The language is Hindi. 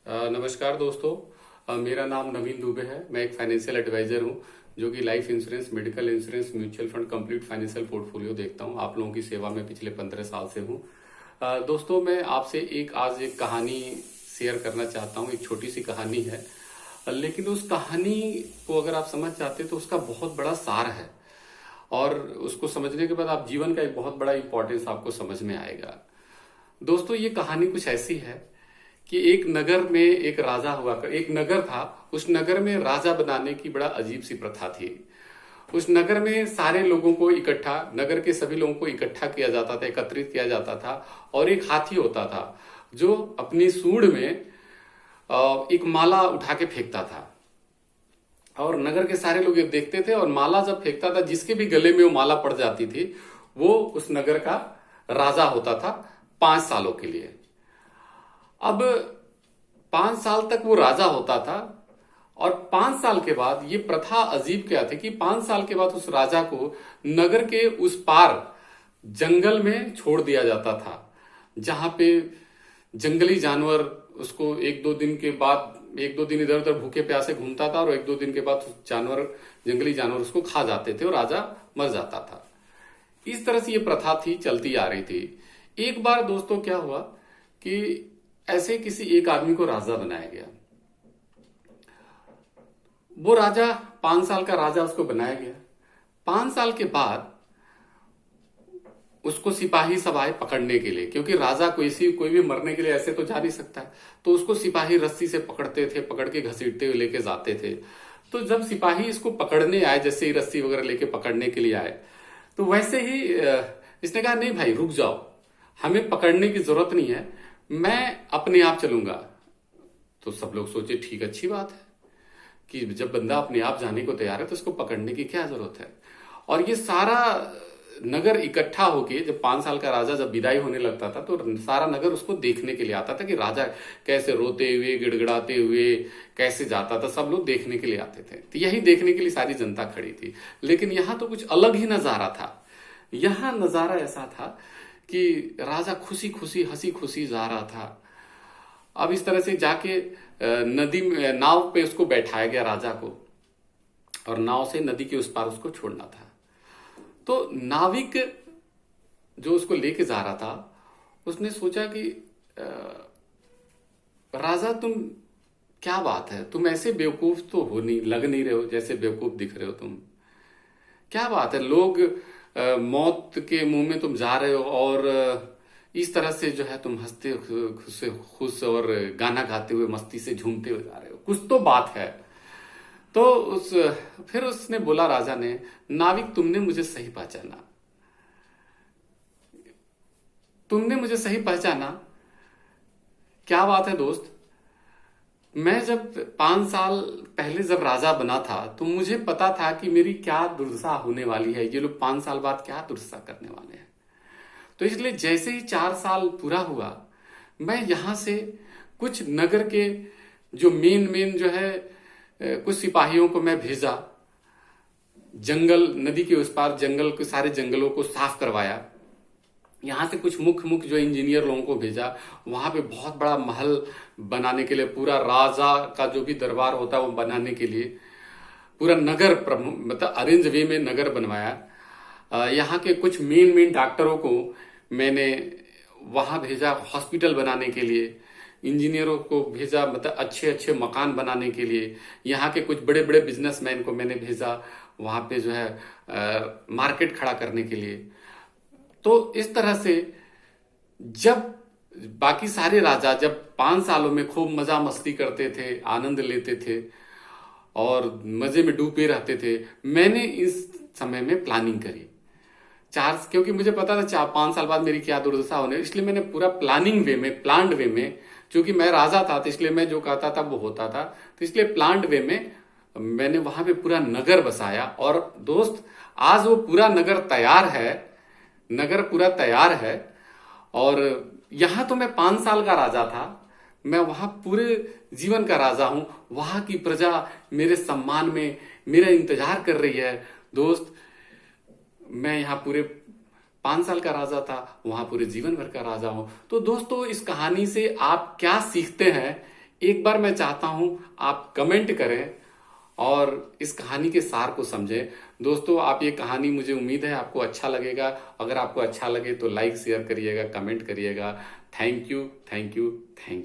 नमस्कार दोस्तों। मेरा नाम नवीन दुबे है। मैं एक फाइनेंशियल एडवाइजर हूं जो कि life insurance, medical insurance, mutual fund, complete financial portfolio देखता हूं। आप लोगों की सेवा में पिछले 15 साल से हूं। दोस्तों, मैं आपसे आज एक कहानी शेयर करना चाहता हूं। एक छोटी सी कहानी है, लेकिन उस कहानी को अगर आप समझ जाते तो उसका बहुत बड़ा सार है, और उसको समझने के बाद आप जीवन का एक बहुत बड़ा इंपॉर्टेंस आपको समझ में आएगा। दोस्तों, ये कहानी कुछ ऐसी है कि एक नगर में एक राजा हुआ कर, एक नगर था। उस नगर में राजा बनाने की बड़ा अजीब सी प्रथा थी। उस नगर में सारे लोगों को इकट्ठा, नगर के सभी लोगों को इकट्ठा किया जाता था, एकत्रित किया जाता था। और एक हाथी होता था जो अपनी सूंड में एक माला उठा के फेंकता था, और नगर के सारे लोग ये देखते थे। और माला जब फेंकता था, जिसके भी गले में वो माला पड़ जाती थी, वो उस नगर का राजा होता था 5 सालों के लिए। अब 5 साल तक वो राजा होता था, और 5 साल के बाद ये प्रथा अजीब क्या थी कि 5 साल के बाद उस राजा को नगर के उस पार जंगल में छोड़ दिया जाता था, जहां पे जंगली जानवर उसको एक दो दिन इधर उधर भूखे प्यासे घूमता था, और 1-2 दिन के बाद जंगली जानवर उसको खा जाते थे और राजा मर जाता था। इस तरह से ये प्रथा थी, चलती आ रही थी। एक बार दोस्तों क्या हुआ कि ऐसे किसी एक आदमी को राजा बनाया गया। वो राजा, 5 साल का राजा उसको बनाया गया। 5 साल के बाद उसको सिपाही सब आए पकड़ने के लिए, क्योंकि राजा कोई भी मरने के लिए ऐसे तो जा नहीं सकता है। तो उसको सिपाही रस्सी से पकड़ते थे, पकड़ के घसीटते हुए लेके जाते थे। तो जब सिपाही इसको पकड़ने आए, जैसे ही रस्सी वगैरह लेके पकड़ने के लिए आए, तो वैसे ही इसने कहा, नहीं भाई रुक जाओ, हमें पकड़ने की जरूरत नहीं है, मैं अपने आप चलूंगा। तो सब लोग सोचे ठीक, अच्छी बात है कि जब बंदा अपने आप जाने को तैयार है तो उसको पकड़ने की क्या जरूरत है। और ये सारा नगर इकट्ठा होके, जब 5 साल का राजा जब विदाई होने लगता था, तो सारा नगर उसको देखने के लिए आता था कि राजा कैसे रोते हुए, गिड़गिड़ाते हुए कैसे जाता था। सब लोग देखने के लिए आते थे। तो यही देखने के लिए सारी जनता खड़ी थी। लेकिन यहां तो कुछ अलग ही नजारा था। यहां नजारा ऐसा था कि राजा खुशी खुशी, हंसी खुशी जा रहा था। अब इस तरह से जाके नदी में नाव पे उसको बैठाया गया राजा को, और नाव से नदी के उस पार उसको छोड़ना था। तो नाविक जो उसको लेके जा रहा था, उसने सोचा कि राजा तुम, क्या बात है, तुम ऐसे बेवकूफ तो लग नहीं रहे हो, जैसे बेवकूफ दिख रहे हो तुम। क्या बात है, लोग मौत के मुंह में तुम जा रहे हो, और इस तरह से जो है तुम हंसते खुश और गाना गाते हुए मस्ती से झूमते हुए जा रहे हो, कुछ तो बात है। तो फिर उसने बोला, राजा ने, नाविक तुमने मुझे सही पहचाना, तुमने मुझे सही पहचाना। क्या बात है दोस्त, मैं जब 5 साल पहले जब राजा बना था, तो मुझे पता था कि मेरी क्या दुर्दशा होने वाली है, ये लोग 5 साल बाद क्या दुर्दशा करने वाले हैं। तो इसलिए जैसे ही 4 साल पूरा हुआ, मैं यहां से कुछ नगर के जो मेन जो है कुछ सिपाहियों को मैं भेजा, जंगल, नदी के उस पार जंगल के सारे जंगलों को साफ करवाया। यहां से कुछ मुख्य जो इंजीनियर लोगों को भेजा, वहां पे बहुत बड़ा महल बनाने के लिए, पूरा राजा का जो भी दरबार होता है वो बनाने के लिए पूरा नगर मतलब अरेंज वे में नगर बनवाया। यहाँ के कुछ मेन डॉक्टरों को मैंने वहां भेजा हॉस्पिटल बनाने के लिए, इंजीनियरों को भेजा मतलब अच्छे मकान बनाने के लिए, यहाँ के कुछ बड़े बड़े बिजनेसमैन को मैंने भेजा वहां पे जो है मार्केट खड़ा करने के लिए। तो इस तरह से जब बाकी सारे राजा जब 5 सालों में खूब मजा मस्ती करते थे, आनंद लेते थे और मजे में डूबे रहते थे, मैंने इस समय में प्लानिंग करी। क्योंकि मुझे पता था 4-5 साल बाद मेरी क्या दुर्दशा होने, इसलिए मैंने पूरा प्लान्ड वे में, चूंकि मैं राजा था तो इसलिए मैं जो कहता था वो होता था। तो इसलिए प्लान्ड वे में मैंने वहां पे पूरा नगर बसाया। और दोस्त, आज वो पूरा नगर तैयार है, नगर पूरा तैयार है। और यहां तो मैं 5 साल का राजा था, मैं वहां पूरे जीवन का राजा हूं। वहां की प्रजा मेरे सम्मान में मेरा इंतजार कर रही है। दोस्त, मैं यहाँ पूरे 5 साल का राजा था, वहां पूरे जीवन भर का राजा हूं। तो दोस्तों, इस कहानी से आप क्या सीखते हैं एक बार मैं चाहता हूं आप कमेंट करें और इस कहानी के सार को समझें। दोस्तों, आप ये कहानी, मुझे उम्मीद है आपको अच्छा लगेगा। अगर आपको अच्छा लगे तो लाइक शेयर करिएगा, कमेंट करिएगा। Thank you, thank you, thank you.